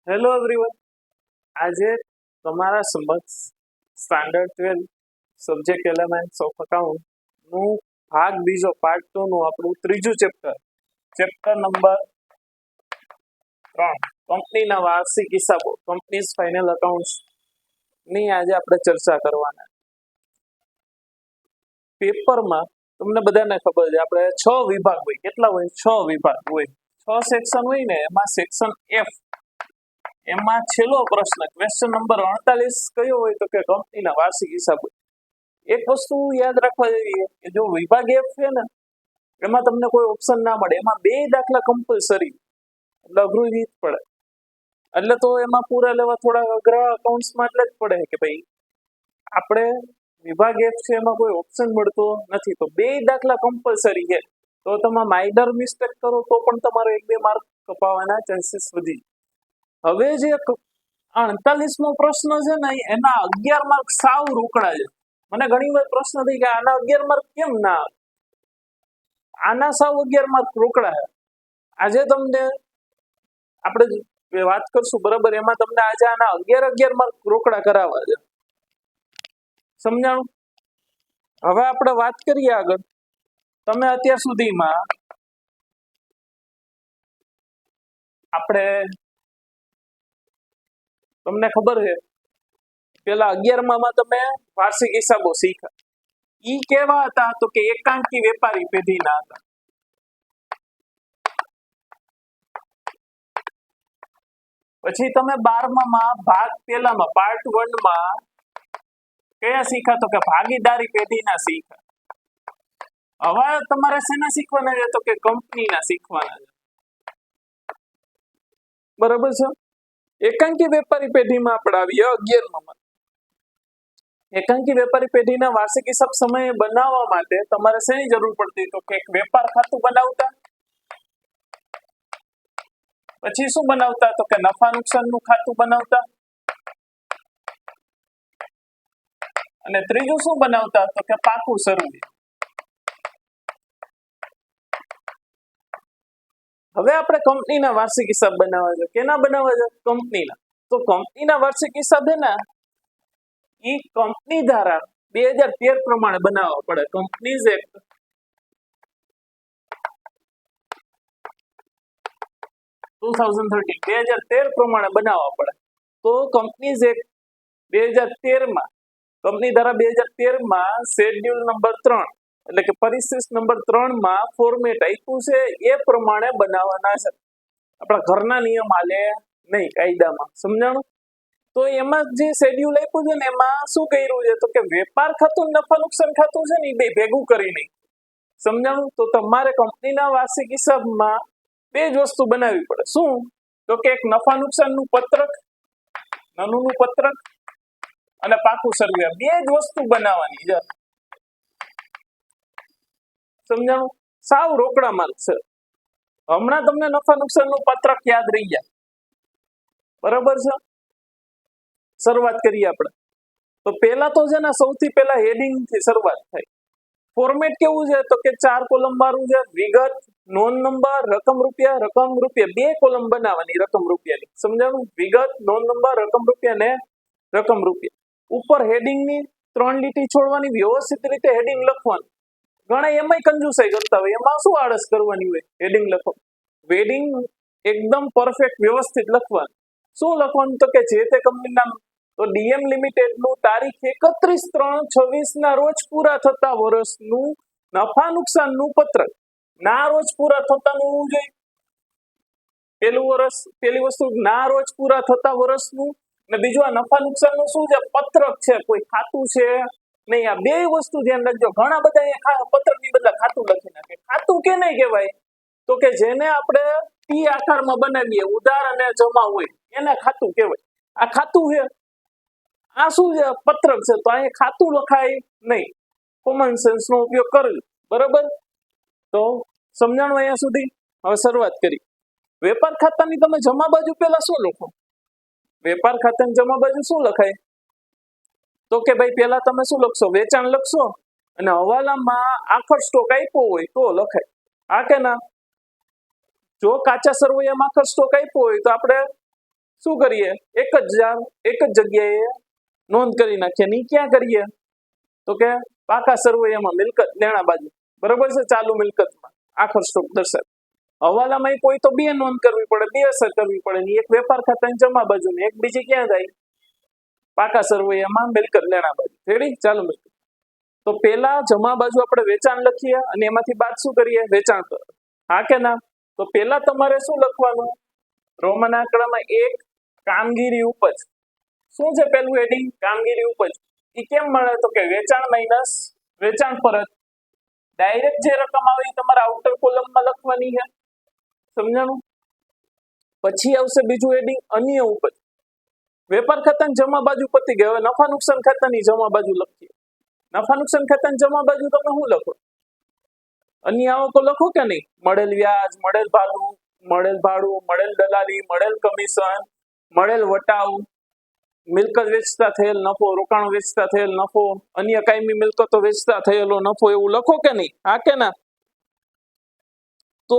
Hello everyone. આજે તમારા સમક્ષ standard 12 subject elements of account નું ભાગ બીજો પાર્ટ 2 નું આપણું ત્રીજું ચેપ્ટર નંબર 3 કંપનીના વાર્ષિક હિસાબો કંપનીઝ ફાઇનલ અકાઉન્ટ્સ ની આજે આપણે ચર્ચા કરવાના. પેપરમાં તમને બધાને ખબર છે આપણે 6 વિભાગ હોય. કેટલા હોય? 6 વિભાગ હોય. 6 સેક્શન હોય ને એમાં સેક્શન F એમાં છેલ્લો પ્રશ્ન ક્વેશ્ચન નંબર 48 કયો હોય તો કે કંપનીના વાર્ષિક હિસાબ. એક વસ્તુ યાદ રાખવા જેવી કે જો વિભાગ F છે ને એમાં તમને કોઈ ઓપ્શન ના મળે, એમાં 2 દાખલા કમ્પલસરી, એટલે અઘરું જ પડે. એટલે તો એમાં પૂરા લેવા થોડા અઘરા અકાઉન્ટ્સમાં એટલે જ પડે કે ભાઈ આપણે વિભાગ F છે એમાં કોઈ ઓપ્શન મળતો નથી, તો 2 દાખલા કમ્પલસરી છે. તો તમે માઇનર મિસ્ટેક કરો તો પણ તમારો 1-2 માર્ક કપાવવાના ચાન્સીસ વધી. હવે જે 48મો પ્રશ્ન છે ને એના 11 માર્ક સાવ રોકડા છે. મને ઘણી વાર પ્રશ્ન થઈ કે આના 11 માર્ક કેમ ના આવે? આના સાવ 11 માર્ક રોકડા છે. આજે તમને આપણે વાત કરશું બરાબર, એમાં તમને આજે આના 11 માર્ક રોકડા કરાવવા છે. સમજાણું? હવે આપણે વાત કરીએ આગળ. તમે અત્યાર સુધીમાં તમને ખબર છે પેલા 11માં તમે વાર્ષિક હિસાબો શીખ્યા. ઈ કેવા હતા તો કે એકાંકી વેપારી પેઢીના હતા. પછી તમે 12માં ભાગ પહેલામાં પાર્ટ 1 માં કયા શીખ્યા તો કે ભાગીદારી પેઢીના શીખ્યા. હવે તમારે શેના શીખવાના છે તો કે કંપનીના શીખવાના છે. બરાબર છે. એકાંકી વેપારી પેઢીમાં આપણે આવીએ 11માં. એકાંકી વેપારી પેઢીના વાર્ષિક હિસાબ સમય બનાવવા માટે તમારે શેની જરૂર પડતી તો કે એક વેપાર ખાતું બનાવતા, પછી શું બનાવતા તો કે નફા નુકસાનનું ખાતું બનાવતા, અને ત્રીજું શું બનાવતા તો કે પાકું સરવૈયું. હવે આપણે કંપનીના વાર્ષિક હિસાબ બનાવવા છે. કેના બનાવવા છે? કંપનીના. તો કંપનીના વાર્ષિક હિસાબ છે ને ઈ કંપની ધારા 2013 પ્રમાણે બનાવવા પડે. કંપનીઝ એક્ટ 2013 પ્રમાણે બનાવવા પડે. તો કંપનીઝ એક્ટ 2013માં કંપની ધારા 2013માં શેડ્યુલ નંબર 3 એટલે કે પરિશિષ્ટ નંબર 3માં ફોર્મેટ આપ્યું છે એ પ્રમાણે બનાવવાના છે. આપણા ઘરના નિયમ હાલે નહીં કાયદામાં. સમજાણું? તો એમાં જે શેડ્યુલ આપ્યું છે ને એમાં શું કર્યું છે તો કે વેપાર ખાતું નફા નુકસાન ખાતું છે ને એ બે ભેગું કરી નહીં. સમજાણું? તો તમારે કંપનીના વાર્ષિક હિસાબમાં 2 જ વસ્તુ બનાવવી પડે. શું તો કે એક નફા નુકસાનનું પત્રક, નાનું પત્રક, અને પાકું સરવૈયા. 2 જ વસ્તુ બનાવવાની છે. સમજાણું? સાવ રોકડા માર્ક છે. હમણાં તમને નફા નુકસાનનું પત્રક યાદ રહી ગયા. બરાબર છે. શરૂઆત કરીએ આપણે. તો પહેલા તો છે ને સૌથી પહેલા હેડિંગ થી શરૂઆત થાય. ફોર્મેટ કેવું છે તો કે 4 કોલમ વાળું છે. વિગત, નોંધ નંબર, રકમ રૂપિયા, 2 કોલમ બનાવવાની રકમ રૂપિયાની. સમજાણું? વિગત, નોંધ નંબર, રકમ રૂપિયા ને રકમ રૂપિયા. ઉપર હેડિંગની 3 લીટી છોડવાની, વ્યવસ્થિત રીતે હેડિંગ લખવાનું. ઘણા એમાંય કંજુસાઈ કરતા હોય. એમાં શું આળસ કરવાની હોય હેડિંગ લખો? હેડિંગ એકદમ પરફેક્ટ વ્યવસ્થિત લખવાનું. શું લખવાનું તો કે જે તે કંપનીના તો ડીએમ લિમિટેડ નું તારીખ 31/3/26 ના રોજ પૂરા થતા વર્ષનું નફા નુકસાનનું પત્રક ના રોજ પૂરા થતાનું હોવું જોઈએ. પેલી વસ્તુ ના રોજ પૂરા થતા વર્ષનું, ને બીજું આ નફા નુકસાનનું શું છે? પત્રક છે, કોઈ ખાતું છે નહીં. આ 2 વસ્તુ ધ્યાન રાખજો. ઘણા બધા પત્રકની બદલે ખાતું લખી નાખે. ખાતું કે નહીં કહેવાય તો કે જેને આપણે ટી આકારમાં બનાવીએ, ઉધાર અને જમા હોય એને ખાતું કહેવાય. આ ખાતું છે. આ શું છે? પત્રક છે. તો અહીંયા ખાતું લખાય નહીં. કોમન સેન્સ નો ઉપયોગ કરજો. બરાબર? તો સમજાણું અહીંયા સુધી? હવે શરૂઆત કરી. વેપાર ખાતાની તમે જમા બાજુ પહેલા શું લખો? વેપાર ખાતાની જમા બાજુ શું લખાય તો કે ભાઈ પહેલા તમે શું લખશો? વેચાણ લખશો, અને હવાલામાં આખર સ્ટોક આપ્યો હોય તો લખાય. હા કે ના? જો કાચા સરવૈયામાં આખર સ્ટોક આપ્યો હોય તો આપણે શું કરીએ, એક જ જગ્યાએ નોંધ કરી નાખીએ. ની ક્યાં કરીએ તો કે પાકા સરવૈયામાં મિલકત લેણા બાજુ, બરોબર છે, ચાલુ મિલકતમાં આખર સ્ટોક દર્શાવે. હવાલામાં કોઈ તો બે નોંધ કરવી પડે, બે અસર કરવી પડે, એક વેપાર ખાતાની જમા બાજુ ને એક બીજી ક્યાં જાય, પાકા સરવૈયામાં મિલકત લેણા બાજુ. રેડી, ચાલુ મિલકત. તો પેલા જમા બાજુ આપણે વેચાણ લખીએ અને એમાંથી બાદ શું કરીએ, વેચાણ કરો. હા કે ના? તો પેલા તમારે શું લખવાનું, રોમન આંકડામાં એક કામગીરી ઉપજ. શું છે પેલું હેડિંગ, કામગીરી ઉપજ. એ કેમ મળે તો કે વેચાણ માઇનસ વેચાણ પરત. ડાયરેક્ટ જે રકમ આવે એ તમારે આઉટર કોલમમાં લખવાની છે, સમજાણું? પછી આવશે બીજું હેડિંગ અન્ય ઉપજ. વેપાર ખાતાની જમા બાજુ પતી ગઈ. હવે નફા નુકસાન ખાતાની જમા બાજુ લખીએ. નફા નુકસાન ખાતાની જમા બાજુ તમે શું લખો, અન્ય આવકો લખો કે નહીં? મળેલ વ્યાજ, મળેલ ભાડું, મળેલ દલાલી, મળેલ કમિશન, મળેલ વટાવ, મિલકત વેચતા થયેલ નફો, રોકાણ વેચતા થયેલ નફો, અન્ય કાયમી મિલકતો વેચતા થયેલો નફો, એવું લખો કે નહીં? હા કે ના? તો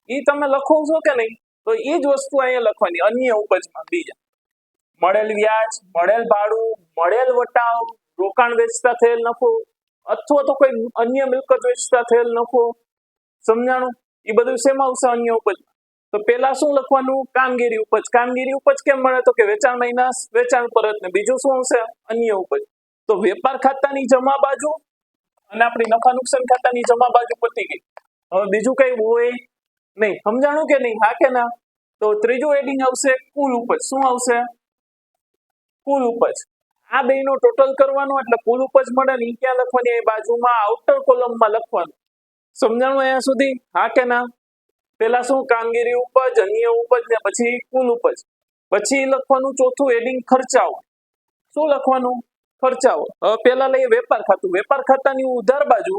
એ તમે લખો છો કે નહીં? તો એ જ વસ્તુ અહીંયા લખવાની અન્ય ઉપજમાં. બીજા મળેલ વ્યાજ, મળેલ ભાડું, મળેલ વટાવ, રોકાણ વેચતા થયેલ નફો અથવા તો કોઈ અન્ય મિલકત વેચતા થયેલ નફો, સમજાણું? એ બધું શેમાં આવશે, અન્ય ઉપજ. તો પેલા શું લખવાનું, કામગીરી ઉપજ. કામગીરી ઉપજ કેમ મળે તો કે વેચાણ માઇનસ વેચાણ પરત. ને બીજું શું આવશે, અન્ય ઉપજ. તો વેપાર ખાતાની જમા બાજુ અને આપણી નફા નુકસાન ખાતાની જમા બાજુ પતી ગઈ. હવે બીજું કઈ હોય નહીં. સમજાણું કે નહીં? હા કે ના? તો ત્રીજું હેડિંગ આવશે કુલ ઉપજ. શું આવશે, કુલ ઉપજ. આ બેનો ટોટલ કરવાનો એટલે કુલ ઉપજ મળે ને એ ક્યાં લખવાની, એ બાજુમાં આઉટર કોલમમાં લખવાનું. સમજાણું અહીંયા સુધી? હા કે ના? પેલા શું, કામગીરી ઉપજ, અન્ય ઉપજ ને પછી કુલ ઉપજ. પછી લખવાનું ચોથું હેડિંગ ખર્ચાઓ. શું લખવાનું, ખર્ચાઓ. હવે પેલા લઈએ વેપાર ખાતું. વેપાર ખાતાની ઉધાર બાજુ,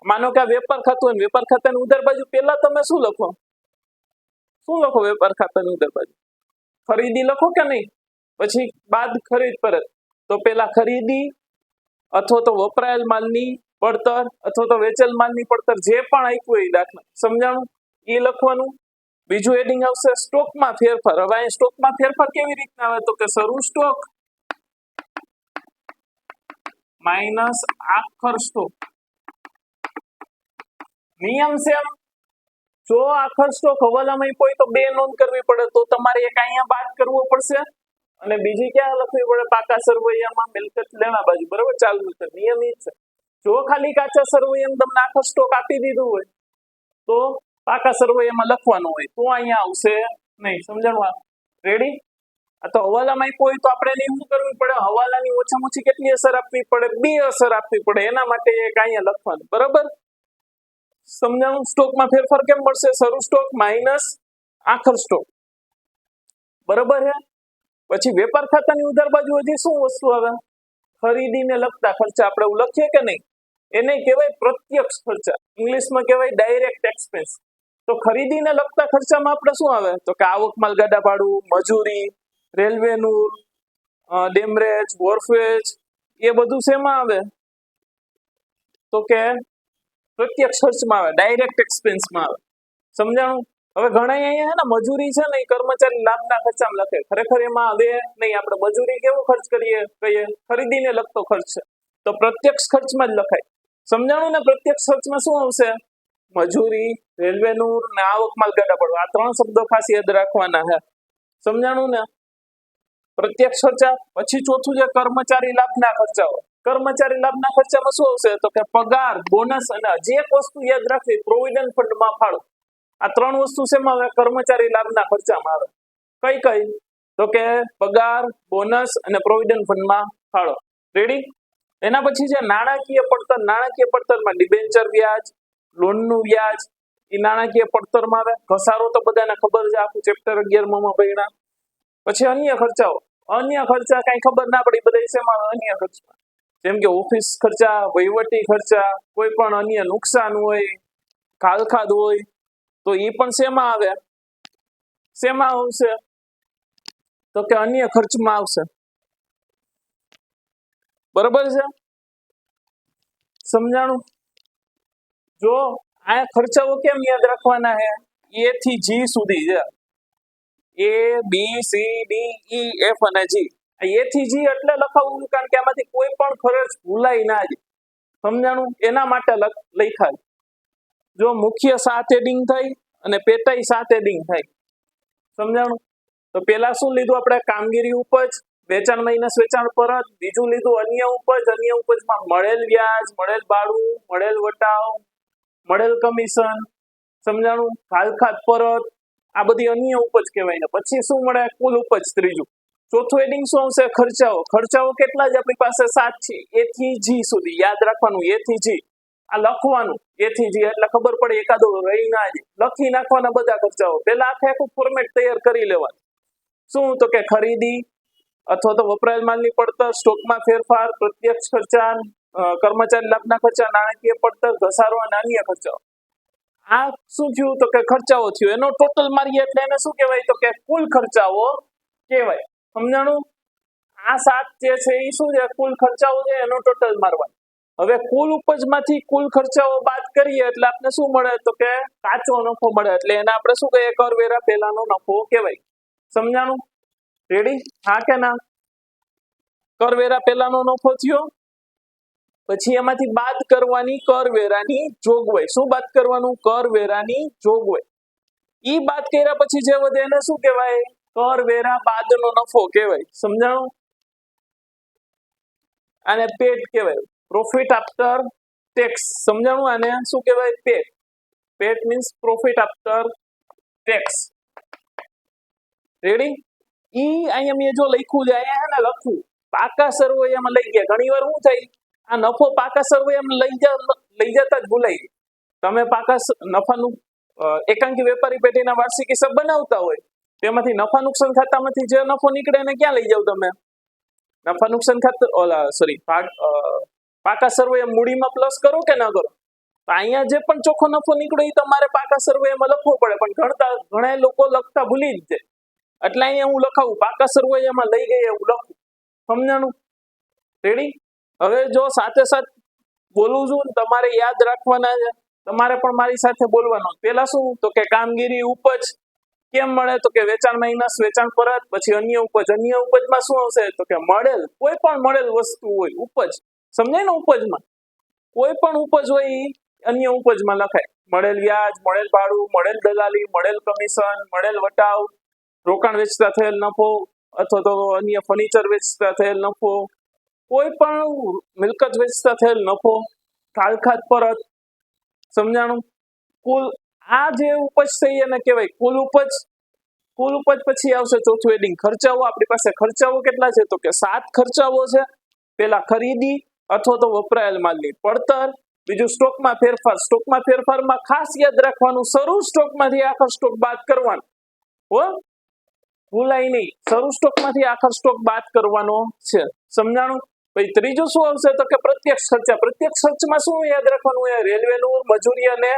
માનો કે આ વેપાર ખાતું હોય, વેપાર ખાતાની ઉધાર બાજુ પેલા તમે શું લખો, શું લખો વેપાર ખાતાની ઉધાર બાજુ, ખરીદી લખો કે નહીં? પછી બાદ ખરીદ પરત. તો પેલા ખરીદી અથવા તો વપરાયેલ માલની પડતર અથવા તો વેચેલ માલની પડતર, જે પણ આપ્યું હોય દાખલા, સમજાણું? એ લખવાનું. બીજું હેડિંગ આવશે સ્ટોકમાં ફેરફાર. હવે અહીં સ્ટોકમાં ફેરફાર કેવી રીતના આવે તો કે શરૂ સ્ટોક માઇનસ આખર સ્ટોક. નિયમ સેમ. જો આખર સ્ટોક હવાલામાં હોય તો બે નોંધ કરવી પડે, તો તમારે એક અહીંયા બાદ કરવો પડશે અને બીજી ક્યાં લખવી પડે, પાકા સરવૈયામાં મિલકત લેવા બાજુ, બરોબર? ચાલુ મિલકત. નિયમ એ છે. જો ખાલી કાચા સરવૈયામાં તમને આખો સ્ટોક આપી દીધું હોય તો પાકા સરવૈયામાં લખવાનું હોય, તો અહીંયા આવશે નહીં. સમજાણું? રેડી? આ તો હવાલામાં કોઈ તો આપણે શું કરવું પડે, હવાલાની ઓછામાં ઓછી કેટલી અસર આપવી પડે, બે અસર આપવી પડે. એના માટે એક અહીંયા લખવાનું, બરાબર? સમજાણું? સ્ટોકમાં ફેરફાર કેમ મળશે, શરૂ સ્ટોક માઇનસ આખર સ્ટોક, બરાબર છે? પછી વેપાર ખાતાની ઉધાર બાજુ હજી શું વસ્તુ આવે, ખરીદીને લગતા ખર્ચા. આપણે એવું લખીએ કે નહીં, એને કહેવાય પ્રત્યક્ષ ખર્ચા, ઇંગ્લિશમાં કહેવાય ડાયરેક્ટ એક્સપેન્સ. તો ખરીદીને લગતા ખર્ચામાં આપણે શું આવે તો કે આવક માલ ગાડા ભાડું, મજૂરી, રેલવેનું ડેમરેજ, વોર્ફેજ, એ બધું શેમાં આવે તો કે પ્રત્યક્ષ ખર્ચમાં આવે, ડાયરેક્ટ એક્સપેન્સમાં આવે. સમજાણું? હવે ઘણા અહીંયા છે ને મજૂરી છે ને એ કર્મચારી લાભના ખર્ચામાં લખે, ખરેખર એમાં આવે નહીં. આપણે મજૂરી કેવો ખર્ચ કરીએ, કહીએ ખરીદીને લગતો ખર્ચ છે, તો પ્રત્યક્ષ ખર્ચમાં જ લખાય. સમજાણું ને? પ્રત્યક્ષ ખર્ચમાં શું આવશે, મજૂરી, રેલવેનું ને આવક માલ ગાડા ભાડું. આ ત્રણ શબ્દો ખાસ યાદ રાખવાના છે. સમજાણું ને? પ્રત્યક્ષ ખર્ચા. પછી ચોથું છે કર્મચારી લાભના ખર્ચાઓ. કર્મચારી લાભના ખર્ચામાં શું આવશે તો કે પગાર, બોનસ અને હજી એક વસ્તુ યાદ રાખવી, પ્રોવિડન્ટ ફંડમાં ફાળો. આ ત્રણ વસ્તુ શેમાં આવે, કર્મચારી લાભના ખર્ચામાં આવે. કઈ કઈ તો કે પગાર, બોનસ અને પ્રોવિડન્ટ ફંડમાં ફાળો. રેડી? એના પછી છે નાણાકીય પડતર. નાણાકીય પડતરમાં ડિબેન્ચર વ્યાજ, લોનનું વ્યાજ, એ નાણાકીય પડતરમાં આવે. ઘસારો તો બધાને ખબર છે, આખું ચેપ્ટર 11 માં ભણ્યા. પછી અન્ય ખર્ચાઓ. અન્ય ખર્ચા કઈ ખબર ના પડી, બધા શેમાં અન્ય ખર્ચા, જેમ કે ઓફિસ ખર્ચા, વહીવટી ખર્ચા, કોઈ પણ અન્ય નુકસાન હોય, ખાલખાદ હોય, તો એ પણ શેમાં આવે, શેમાં આવશે તો કે અન્ય ખર્ચમાં આવશે. બરોબર છે? સમજાણું? જો આ ખર્ચાઓ કેમ યાદ રાખવાના છે એ થી જી સુધી છે. A B C D E F અને જી. એ થી જી એટલે લખાવું કારણ કે આમાંથી કોઈ પણ ખર્ચ ભૂલાય ના જાય. સમજાણું? એના માટે લખ્યા. જો મુખ્ય 7 હેડિંગ થાય અને પેટાઈ 7 હેડિંગ થાય. સમજાણું? તો પેલા શું લીધું આપણે? કામગીરી ઉપજ, વેચાણ માઇનસ વેચાણ પરત. બીજું લીધું અન્ય ઉપજ. અન્ય ઉપજમાં મળેલ વ્યાજ, મળેલ ભાડું, મળેલ વટાવ, મળેલ કમિશન. સમજાણું? હાલખાત પરત. આ બધી અન્ય ઉપજ કહેવાય. ને પછી શું મળે? કુલ ઉપજ ત્રીજું. ચોથું હેડિંગ શું આવશે? ખર્ચાઓ. ખર્ચાઓ કેટલા જ આપણી પાસે? 7 છે. એ થી જી સુધી. યાદ રાખવાનું, એ થી જી. આ લખવાનું એ થી જી એટલે ખબર પડે, એકાદો રહી ના જાય. લખી નાખવાના બધા ખર્ચાઓ. પેલા આખું ફોર્મેટ તૈયાર કરી લેવાનું. શું? તો કે ખરીદી અથવા તો વપરાયેલ માલની પડતર, સ્ટોકમાં ફેરફાર, પ્રત્યક્ષ ખર્ચા, કર્મચારી લાભના ખર્ચા, નાણાકીય પડતર, ઘસારો અને અન્ય ખર્ચાઓ. આ શું થયું? તો કે ખર્ચાઓ થયું. એનો ટોટલ મારીએ એટલે એને શું કહેવાય? તો કે કુલ ખર્ચાઓ કહેવાય. સમજાણું? આ 7 જે છે એ શું છે? કુલ ખર્ચાઓ છે, એનો ટોટલ મારવાનો. હવે કુલ ઉપજમાંથી કુલ ખર્ચાઓ બાદ કરીએ એટલે આપણે શું મળે? તો કે કાચો નફો મળે. એટલે એને આપણે શું કહીએ? કરવેરા પહેલાનો નફો કહેવાય. સમજાણું? રેડી? હા કે ના? કરવેરા પહેલાનો નફો થયો. પછી એમાંથી બાદ કરવાની કરવેરાની જોગવાઈ. શું બાદ કરવાનું? કરવેરાની જોગવાઈ. ઈ બાદ કર્યા પછી જે વધે એને શું કહેવાય? કરવેરા બાદનો નફો કહેવાય. સમજાણું? આને પેટ કહેવાય. Profit after tax. સમજાણું? આને શું કહેવાય? PAT. PAT means profit after tax. Ready? ઈ અહીંયા મેં જો લખ્યું છે, અહીંયા હે ને લખવું પાકા સરવૈયામાં લઈ ગયા. ઘણી વાર શું થાય? આ નફો પાકા સરવૈયામાં લઈ જતા જ ભૂલાય. તમે પાકા નફાનું એકાંકી વેપારી પેઢીના વાર્ષિક હિસાબ બનાવતા હોય, તેમાંથી નફા નુકસાન ખાતામાંથી જે નફો નીકળે એને ક્યાં લઈ જાવ તમે? નફા નુકસાન ખાતા પાકા સરવૈયા મૂડીમાં પ્લસ કરો કે ના કરો? તો અહીંયા જે પણ ચોખ્ખો નફો નીકળ્યો એ તમારે પાકા સરવૈયામાં લખવો પડે, પણ ઘણા લોકો લખતા ભૂલી જ જાય. એટલે અહીંયા હું લખાવું પાકા સરવૈયામાં લઈ ગઈ એવું લખું. સમજાણું? રેડી? હવે જો સાથે સાથે બોલું છું, તમારે યાદ રાખવાના છે. તમારે પણ મારી સાથે બોલવાનું. પેલા શું? તો કે કામગીરી ઉપજ કેમ મળે? તો કે વેચાણ માઇનસ વેચાણ પરત. પછી અન્ય ઉપજ. અન્ય ઉપજમાં શું આવશે? તો કે મળેલ, કોઈ પણ મળેલ વસ્તુ હોય ઉપજ. સમજાય ને? ઉપજમાં કોઈ પણ ઉપજ હોય એ અન્ય ઉપજમાં લખાય. મળેલ વ્યાજ, મળેલ ભાડું, મળેલ દલાલી, મળેલ કમિશન, મળેલ વટાવ, રોકાણ વેચતા થયેલ નફો અથવા તો અન્ય ફર્નિચર વેચતા થયેલ નફો, કોઈ પણ મિલકત વેચતા થયેલ નફો, ખાલખાત પરત. સમજાણું? કુલ આ જે ઉપજ થઈ એને કહેવાય કુલ ઉપજ. કુલ ઉપજ પછી આવશે ચોથું હેડિંગ ખર્ચાઓ. આપણી પાસે ખર્ચાઓ કેટલા છે? તો કે 7 ખર્ચાઓ છે. પેલા ખરીદી અથવા તો વપરાયેલ માલની પડતર. બીજું સ્ટોકમાં ફેરફાર. સ્ટોકમાં ફેરફારમાં ખાસ યાદ રાખવાનું, શરૂ સ્ટોકમાંથી આખર સ્ટોક બાદ કરવાનો. હો, ભૂલાય નહીં. શરૂ સ્ટોકમાંથી આખર સ્ટોક બાદ કરવાનો છે. સમજાણું? પછી ત્રીજું શું આવશે? તો કે પ્રત્યક્ષ ખર્ચા. પ્રત્યક્ષ ખર્ચમાં શું યાદ રાખવાનું? રેલવેનું, મજૂરી અને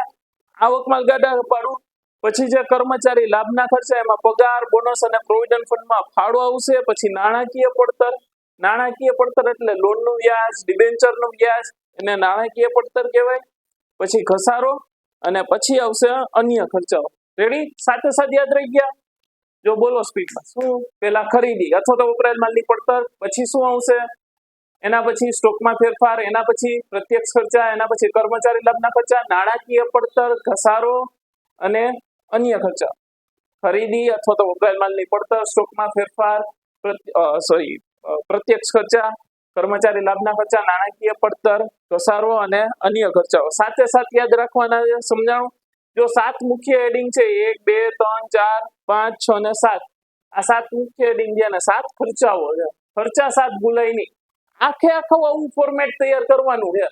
આવકમાં ગાડા ભાડું. પછી જે કર્મચારી લાભના ખર્ચા, એમાં પગાર, બોનસ અને પ્રોવિડન્ટ ફંડમાં ફાળો આવશે. પછી નાણાકીય પડતર. નાણાકીય પડતર એટલે લોનનું વ્યાજ, ડિબેન્ચરનું વ્યાજ, એને નાણાકીય પડતર કહેવાય. પછી ઘસારો અને પછી આવશે અન્ય ખર્ચાઓ. રેડી? સાથે સાથે યાદ રહી ગયા? જો બોલો સ્પીડમાં. શું? પેલા ખરીદી અથવા તો વપરાયેલ માલની પડતર. પછી શું આવશે? એના પછી સ્ટોકમાં ફેરફાર. એના પછી પ્રત્યક્ષ ખર્ચા. એના પછી કર્મચારી લાભના ખર્ચા, નાણાકીય પડતર, ઘસારો અને અન્ય ખર્ચા. ખરીદી અથવા તો વપરાયેલ માલની પડતર, સ્ટોકમાં ફેરફાર, પ્રત્યક્ષ ખર્ચા, કર્મચારી લાભના ખર્ચા, નાણાકીય પડતર, ઘસારો અને અન્ય ખર્ચાઓ. સાથે સાથે યાદ રાખવાના છે. સમજાણું? જો 7 મુખ્ય હેડિંગ છે, 1 2 3 4 5 6 અને 7, આ 7 મુખ્ય હેડિંગ છે અને 7 ખર્ચાઓ છે. ખર્ચા 7 ભૂલાય નહીં. આખે આખું આવું ફોર્મેટ તૈયાર કરવાનું છે.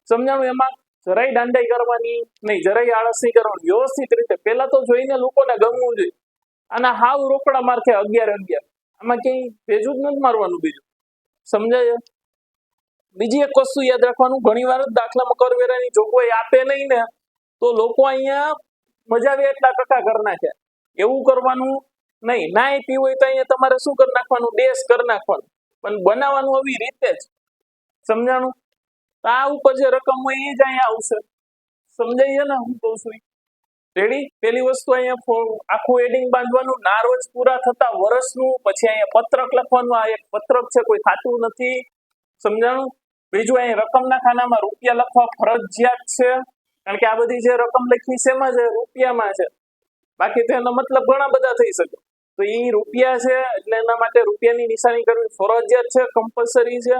સમજાણું? એમાં જરાય દાંડાઈ કરવાની નહીં, જરાય આળસ નહીં કરવાની. વ્યવસ્થિત રીતે પેલા તો જોઈને લોકોને ગમવું જોઈએ. અને હાવ રોકડા માર્કે 11 આમાં ક્યાંય ભેજું જ નથી મારવાનું. બીજું સમજાય? બીજી એક વસ્તુ યાદ રાખવાનું, ઘણી વાર દાખલામાં કરવેરાની જોગવાઈ આપે નહીં ને તો લોકો અહીંયા મજા આવે એટલા ટકા કરી નાખે. એવું કરવાનું નહીં. ના આપી હોય તો અહીંયા તમારે શું કરી નાખવાનું? ડેશ કરી નાખવાનું. પણ બનાવવાનું આવી રીતે જ. સમજાણું? આ ઉપર જે રકમ હોય એ જ અહીંયા આવશે. સમજાય છે ને હું કહું છું? રેડી? પેલી વસ્તુ અહીંયા આખું હેડિંગ બાંધવાનું, ના રોજ પૂરા થતા વર્ષનું, પછી અહીંયા પત્રક લખવાનું, આ એક પત્રક છે, કોઈ ખાતું નથી, સમજાણું? બીજું અહીં રકમના ખાનામાં રૂપિયા લખવા ફરજિયાત છે, કારણ કે આ બધી જે રકમ લખી છે એમાં છે, રૂપિયામાં છે, બાકી તેનો મતલબ ઘણા બધા થઈ શકે. તો એ રૂપિયા છે એટલે એના માટે રૂપિયાની નિશાની કરવી ફરજિયાત છે, કમ્પલસરી છે.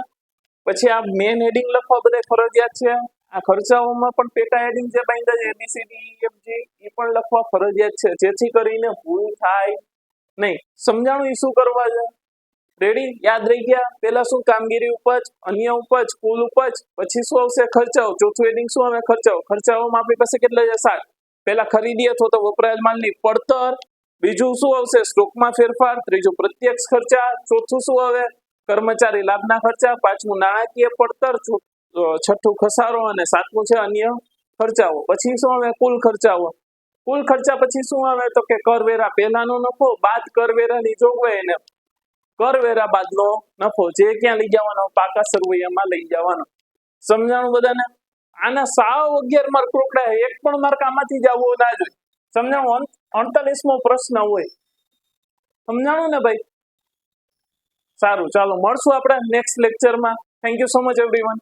પછી આ મેન હેડિંગ લખવા બધા ફરજિયાત છે. આ ખર્ચાઓમાં પણ પેટા હેડિંગ જે બાંધ્યા છે ABCDEFG એ પણ લખવા ફરજિયાત છે, જેથી કરીને ભૂલ થાય નહીં. સમજાણું? એ શું કરવા છે? રેડી? યાદ રહી ગયા? પેલા શું? કામગીરી ઉપજ, અન્ય ઉપજ, કુલ ઉપજ, પછી શું આવશે? ખર્ચાઓ. ચોથું હેડિંગ શું આવે? ખર્ચાઓ. ખર્ચાઓમાં આપણી પાસે કેટલા છે? 7. પેલા ખરીદી અથવા તો વપરાયેલ માલની પડતર, બીજું શું આવશે? સ્ટોકમાં ફેરફાર, ત્રીજું પ્રત્યક્ષ ખર્ચા, ચોથું શું આવે? કર્મચારી લાભના ખર્ચા, પાંચમું નાણાકીય પડતર, છઠ્ઠું ખસારો અને સાતમું છે અન્ય ખર્ચાઓ. પછી શું આવે? કુલ ખર્ચાઓ. કુલ ખર્ચા પછી શું આવે? તો કે કરવેરા પહેલાનો નફો બાદ કરવેરાની જોગવાઈ અને કરવેરા બાદનો નફો, જે ક્યાં લઈ જવાનો? પાકા સરવૈયામાં લઈ જવાનો. સમજાણું બધાને? આના સાવ 11 માર્ક રોકડા, એક પણ માર્ક આમાંથી જ આવવો ના જોઈએ. સમજાણું? 48મો પ્રશ્ન હોય. સમજાણું ને ભાઈ? સારું, ચાલો મળશું આપણે નેક્સ્ટ લેક્ચરમાં. Thank you so much everyone.